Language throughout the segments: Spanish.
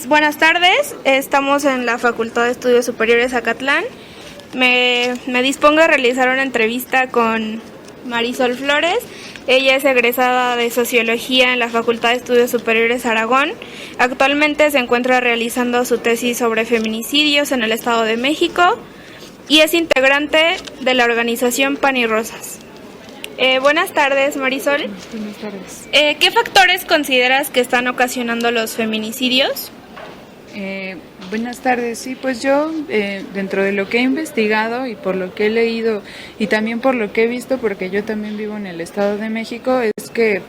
Buenas tardes, estamos en la Facultad de Estudios Superiores Acatlán. Me dispongo a realizar una entrevista con Marisol Flores. Ella es egresada de Sociología en la Facultad de Estudios Superiores Aragón. Actualmente se encuentra realizando su tesis sobre feminicidios en el Estado de México y es integrante de la organización Pan y Rosas. Buenas tardes, Marisol. Buenas tardes. ¿Qué factores consideras que están ocasionando los feminicidios? Buenas tardes. Sí, pues yo dentro de lo que he investigado y por lo que he leído y también por lo que he visto, porque yo también vivo en el Estado de México, es que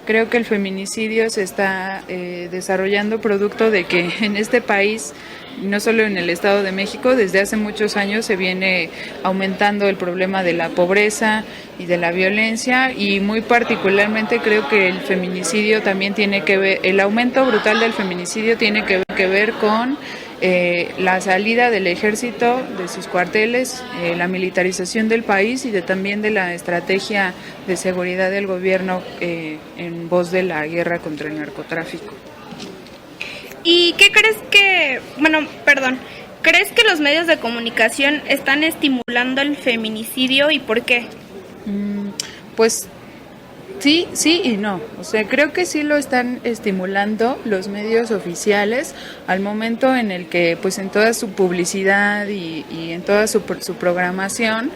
creo que el feminicidio se está desarrollando producto de que en este país, no solo en el Estado de México, desde hace muchos años se viene aumentando el problema de la pobreza y de la violencia, y muy particularmente creo que el feminicidio también tiene que ver, el aumento brutal del feminicidio tiene que ver con la salida del ejército de sus cuarteles, la militarización del país y también de la estrategia de seguridad del gobierno en voz de la guerra contra el narcotráfico. ¿Y qué crees crees que los medios de comunicación están estimulando el feminicidio y por qué? Pues sí y no. O sea, creo que sí lo están estimulando los medios oficiales al momento en el que, pues en toda su publicidad y en toda su programación,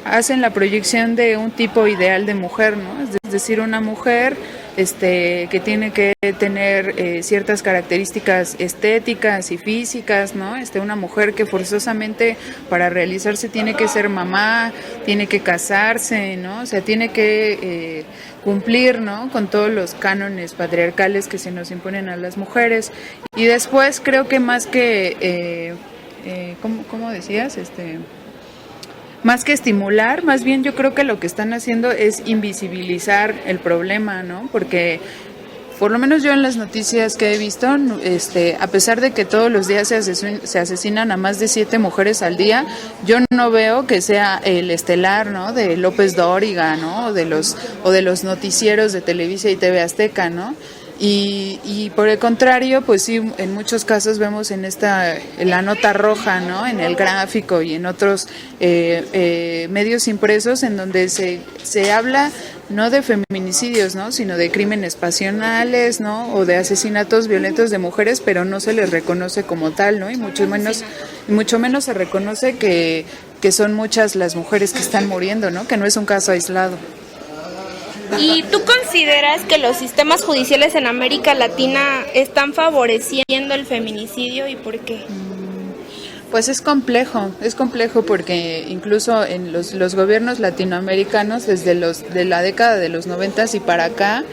hacen la proyección de un tipo ideal de mujer, ¿no? Es decir, una mujer que tiene que tener ciertas características estéticas y físicas, ¿no? Una mujer que forzosamente para realizarse tiene que ser mamá, tiene que casarse, ¿no? O sea, tiene que cumplir, ¿no?, con todos los cánones patriarcales que se nos imponen a las mujeres. Y después creo que más que, ¿cómo decías? Más que estimular, más bien yo creo que lo que están haciendo es invisibilizar el problema, ¿no? Porque por lo menos yo en las noticias que he visto, a pesar de que todos los días se asesinan a más de 7 mujeres al día, yo no veo que sea el estelar, ¿no?, de López Dóriga, ¿no?, o de los noticieros de Televisa y TV Azteca, ¿no? Y por el contrario, pues sí, en muchos casos vemos en la nota roja, ¿no?, en el gráfico y en otros medios impresos en donde se habla no de feminicidios, ¿no?, sino de crímenes pasionales, ¿no?, o de asesinatos violentos de mujeres, pero no se les reconoce como tal, ¿no?, y mucho menos se reconoce que son muchas las mujeres que están muriendo, ¿no?, que no es un caso aislado. ¿Y tú consideras que los sistemas judiciales en América Latina están favoreciendo el feminicidio y por qué? Pues es complejo porque incluso en los gobiernos latinoamericanos de la década de los 90 y para acá,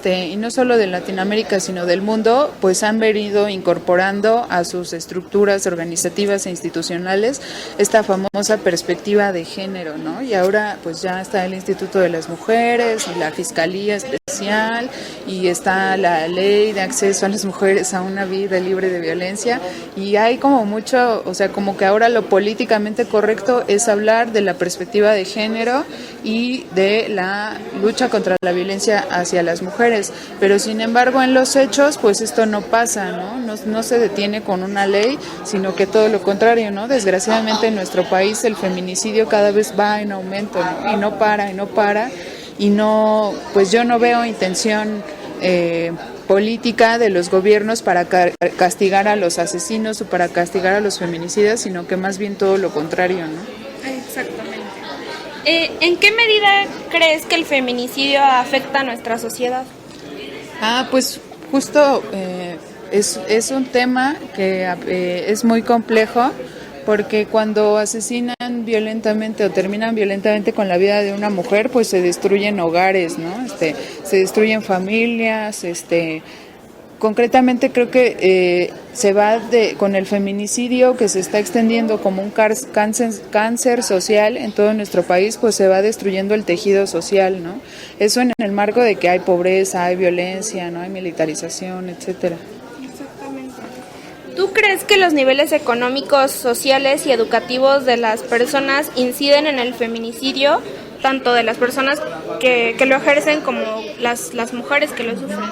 y no solo de Latinoamérica sino del mundo, pues han venido incorporando a sus estructuras organizativas e institucionales esta famosa perspectiva de género, ¿no? Y ahora pues ya está el Instituto de las Mujeres y la Fiscalía Especial y está la Ley de Acceso a las Mujeres a una vida libre de violencia, y hay como mucho, o sea, como que ahora lo políticamente correcto es hablar de la perspectiva de género y de la lucha contra la violencia hacia las mujeres, pero sin embargo en los hechos pues esto no pasa, ¿no? No se detiene con una ley, sino que todo lo contrario, ¿no? Desgraciadamente en nuestro país el feminicidio cada vez va en aumento, ¿no? Y no para, y no, pues yo no veo intención política de los gobiernos para castigar a los asesinos o para castigar a los feminicidas, sino que más bien todo lo contrario, ¿no? Exactamente. ¿En qué medida crees que el feminicidio afecta a nuestra sociedad? Pues justo es un tema que es muy complejo, porque cuando asesinan violentamente o terminan violentamente con la vida de una mujer, pues se destruyen hogares, ¿no? Se destruyen familias, concretamente creo que se va con el feminicidio que se está extendiendo como un cáncer social en todo nuestro país, pues se va destruyendo el tejido social, ¿no? Eso en el marco de que hay pobreza, hay violencia, ¿no?, hay militarización, etcétera. Exactamente. ¿Tú crees que los niveles económicos, sociales y educativos de las personas inciden en el feminicidio, tanto de las personas que lo ejercen como las mujeres que lo sufren?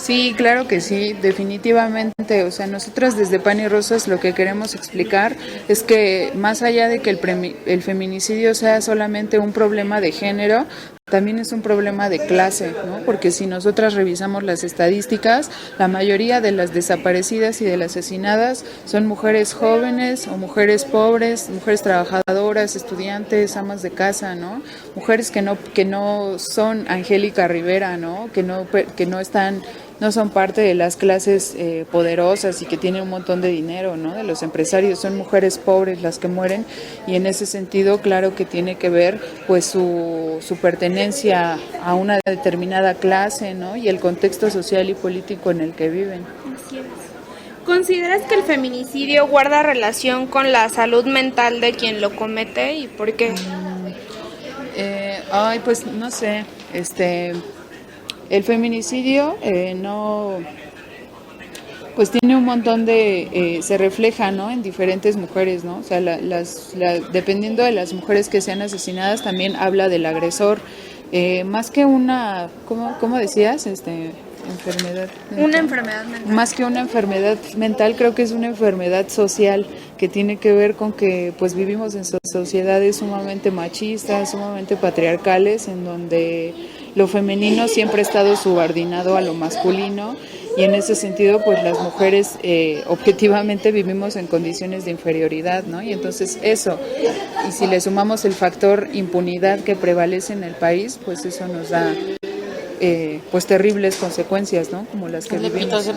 Sí, claro que sí, definitivamente. O sea, nosotros desde Pan y Rosas lo que queremos explicar es que más allá de que el feminicidio sea solamente un problema de género, también es un problema de clase, ¿no? Porque si nosotras revisamos las estadísticas, la mayoría de las desaparecidas y de las asesinadas son mujeres jóvenes o mujeres pobres, mujeres trabajadoras, estudiantes, amas de casa, ¿no? Mujeres que no son Angélica Rivera, ¿no? Que no están, no son parte de las clases poderosas y que tienen un montón de dinero, ¿no? De los empresarios, son mujeres pobres las que mueren, y en ese sentido, claro que tiene que ver pues su pertenencia a una determinada clase, ¿no? Y el contexto social y político en el que viven. Así es. ¿Consideras que el feminicidio guarda relación con la salud mental de quien lo comete y por qué? Pues no sé, el feminicidio no, pues tiene un montón de, se refleja, ¿no? En diferentes mujeres, ¿no? O sea, dependiendo de las mujeres que sean asesinadas, también habla del agresor, más que una, ¿cómo decías? Enfermedad mental. Una enfermedad mental. Más que una enfermedad mental, creo que es una enfermedad social que tiene que ver con que pues vivimos en sociedades sumamente machistas, sumamente patriarcales, en donde lo femenino siempre ha estado subordinado a lo masculino, y en ese sentido pues las mujeres objetivamente vivimos en condiciones de inferioridad, ¿no? Y entonces eso, y si le sumamos el factor impunidad que prevalece en el país, pues eso nos da pues terribles consecuencias, ¿no? Como las que vivimos.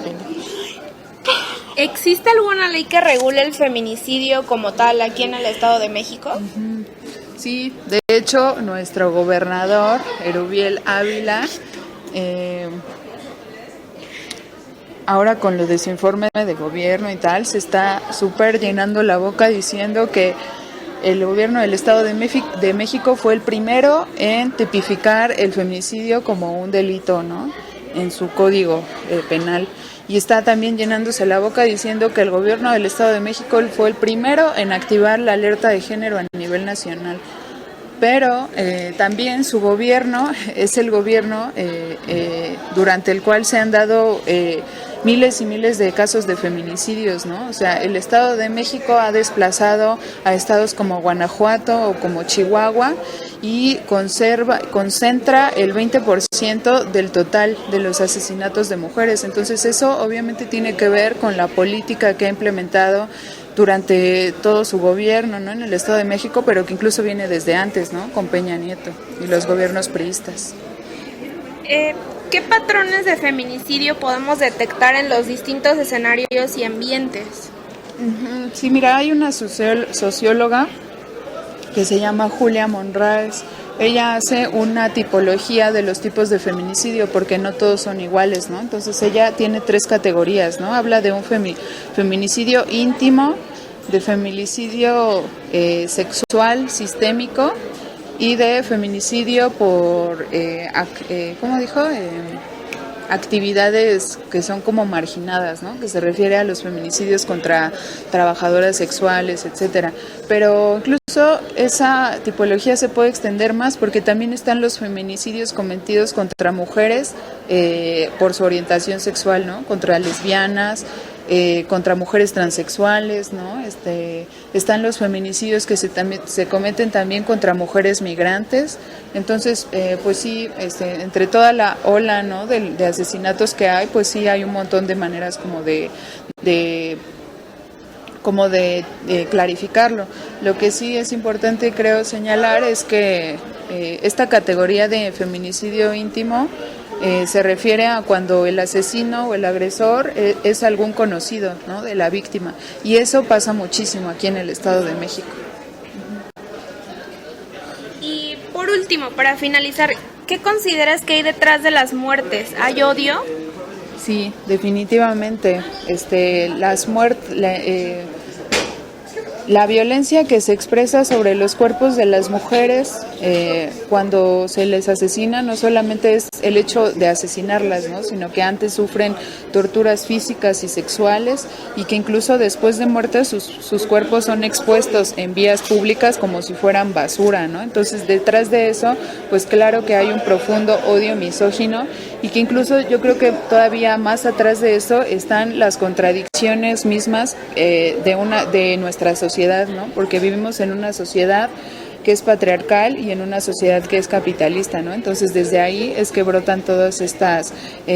¿Existe alguna ley que regule el feminicidio como tal aquí en el Estado de México? Sí, de hecho, nuestro gobernador, Erubiel Ávila, ahora con lo de su informe de gobierno y tal, se está súper llenando la boca diciendo que el gobierno del Estado de México fue el primero en tipificar el feminicidio como un delito, ¿no? En su código penal. Y está también llenándose la boca diciendo que el gobierno del Estado de México fue el primero en activar la alerta de género a nivel nacional. Pero también su gobierno es el gobierno durante el cual se han dado miles y miles de casos de feminicidios, ¿no? O sea, el Estado de México ha desplazado a estados como Guanajuato o como Chihuahua y concentra el 20% del total de los asesinatos de mujeres. Entonces eso obviamente tiene que ver con la política que ha implementado durante todo su gobierno, ¿no? En el Estado de México, pero que incluso viene desde antes, ¿no? Con Peña Nieto y los gobiernos priistas. ¿Qué patrones de feminicidio podemos detectar en los distintos escenarios y ambientes? Sí, mira, hay una socióloga que se llama Julia Monraes. Ella hace una tipología de los tipos de feminicidio porque no todos son iguales, ¿no? Entonces ella tiene 3 categorías, ¿no? Habla de un feminicidio íntimo, de feminicidio sexual sistémico y de feminicidio por, ¿cómo dijo? Actividades que son como marginadas, ¿no? Que se refiere a los feminicidios contra trabajadoras sexuales, etcétera. Pero incluso esa tipología se puede extender más porque también están los feminicidios cometidos contra mujeres por su orientación sexual, ¿no? Contra lesbianas, contra mujeres transexuales, ¿no? Están los feminicidios que se cometen también contra mujeres migrantes. Entonces, pues sí, entre toda la ola, ¿no? de asesinatos que hay, pues sí hay un montón de maneras como de clarificarlo. Lo que sí es importante, creo, señalar es que esta categoría de feminicidio íntimo se refiere a cuando el asesino o el agresor es algún conocido, ¿no? De la víctima, y eso pasa muchísimo aquí en el Estado de México. Y por último, para finalizar, ¿qué consideras que hay detrás de las muertes? ¿Hay odio? Sí, definitivamente. Las muertes, La violencia que se expresa sobre los cuerpos de las mujeres cuando se les asesina no solamente es el hecho de asesinarlas, ¿no? Sino que antes sufren torturas físicas y sexuales y que incluso después de muertes sus cuerpos son expuestos en vías públicas como si fueran basura, ¿no? Entonces detrás de eso pues claro que hay un profundo odio misógino y que incluso yo creo que todavía más atrás de eso están las contradicciones mismas de nuestra sociedad, ¿no? Porque vivimos en una sociedad que es patriarcal y en una sociedad que es capitalista, ¿no? Entonces desde ahí es que brotan todas estas